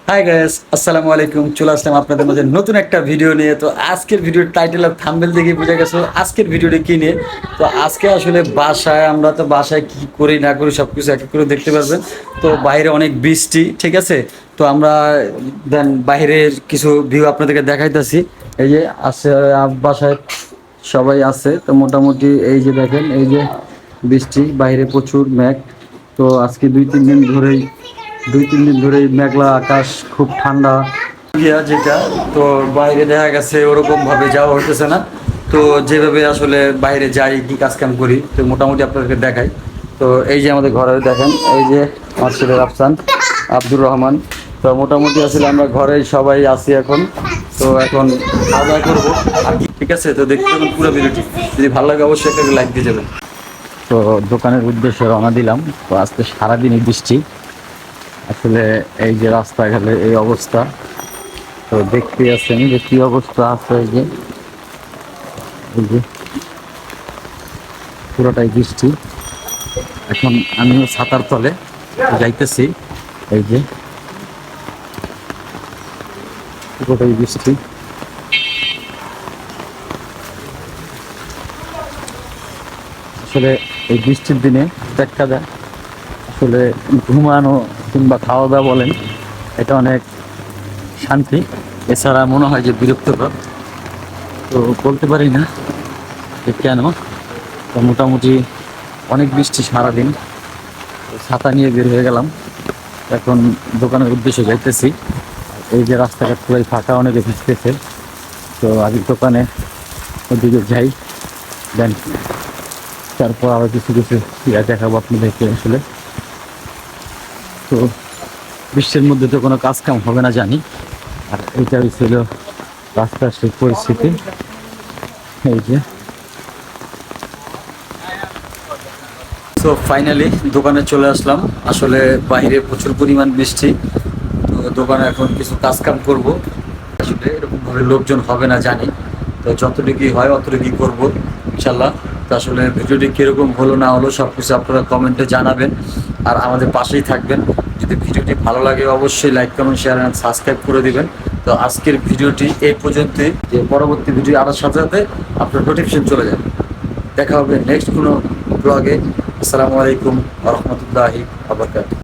Hi guys, আসসালামু আলাইকুম। চলে আসলাম আপনাদের মাঝে নতুন একটা ভিডিও নিয়ে। তো আজকের ভিডিওর টাইটেল আর থাম্বনেল দেখে বুঝে গেছো আজকের ভিডিওটি কি নিয়ে। তো আজকে আসলে আমরা তো বাসায় কি করি না করি সব কিছু এক এক করে দেখতে পারবেন। তো বাইরে অনেক বৃষ্টি, ঠিক আছে। তো আমরা দেন বাইরের কিছু ভিউ আপনাদেরকে দেখাইতেছি। এই যে আছে বাসায় সবাই আছে। তো মোটামুটি এই যে দেখেন, এই যে বৃষ্টি, বাইরে প্রচুর মেঘ। তো আজকে দুই তিন দিন ধরেই মেঘলা আকাশ, খুব ঠান্ডা গিয়া যেটা। তো বাইরে দেখা গেছে ওরকম ভাবে যাওয়া হইতেছে না। তো যেভাবে আসলে বাইরে যাই, কি কাজ কাম করি, তো মোটামুটি আপনাদেরকে দেখাই। তো এই যে আমাদের ঘরে দেখেন, এই যে আমার ছেলে রাফসান, আব্দুর রহমান। তো মোটামুটি আসলে আমরা ঘরে সবাই আছি এখন। তো এখন খাওয়া দাওয়া করবো আর কি, ঠিক আছে। তো দেখতে পাবেন পুরো ভিডিওটি, যদি ভালো লাগে অবশ্যই একটা লাইক দিয়ে যাবেন। তো দোকানের উদ্দেশ্যে রওনা দিলাম। তো আজকে সারাদিনই বৃষ্টি। আসলে এই যে রাস্তাঘাটে এই অবস্থা, তো দেখতে আছেন যে কি অবস্থা আছে। এই যে পুরোটাই বৃষ্টি। এখন আমিও ছাতার তলে যাইতেছি। এই যে পুরোটাই বৃষ্টি। আসলে এই বৃষ্টির দিনে দেখা যায় আসলে ঘুমানো কিংবা খাওয়া দাওয়া বলেন, এটা অনেক শান্তি। এছাড়া মনে হয় যে বিরক্তকর। তো বলতে পারি না যে কেন। তো মোটামুটি অনেক বৃষ্টি সারাদিন। তো ছাতা নিয়ে বের হয়ে গেলাম। এখন দোকানের উদ্দেশ্যে যাইতেছি। এই যে রাস্তাঘাট পুরাই ফাঁকা, অনেকে ভিজতেছে। তো আগে দোকানে ওদিকে যাই, দেন তারপর আবার কিছু কিছু ইয়া দেখাবো আপনাদেরকে আসলে। তো বৃষ্টির মধ্যে তো কোনো কাজ কাম হবে না জানি। আর এইটা হয়েছিল রাস্তার সেই পরিস্থিতি। এই যে তো ফাইনালি দোকানে চলে আসলাম। আসলে বাইরে প্রচুর পরিমাণ বৃষ্টি। তো দোকানে এখন কিছু কাজ কাম করবো। আসলে এরকম ভাবে লোকজন হবে না জানি। তো যতটুকুই হয় অতটুকুই করবো ইনশাল্লাহ। তো আসলে ভিডিওটি কিরকম হলো না হলো সব কিছু আপনারা কমেন্টে জানাবেন। আর আমাদের পাশেই থাকবেন। যদি ভিডিওটি ভালো লাগে অবশ্যই like comment share and subscribe করে দিবেন। তো আজকের ভিডিওটি এই পর্যন্তই। যে পরবর্তী ভিডিও আসার সাথে সাথে আপনার নোটিফিকেশন চলে যাবে। দেখা হবে নেক্সট কোনো ব্লগে। আসসালামু আলাইকুম ওয়া রাহমাতুল্লাহি ওয়া বারাকাতুহু।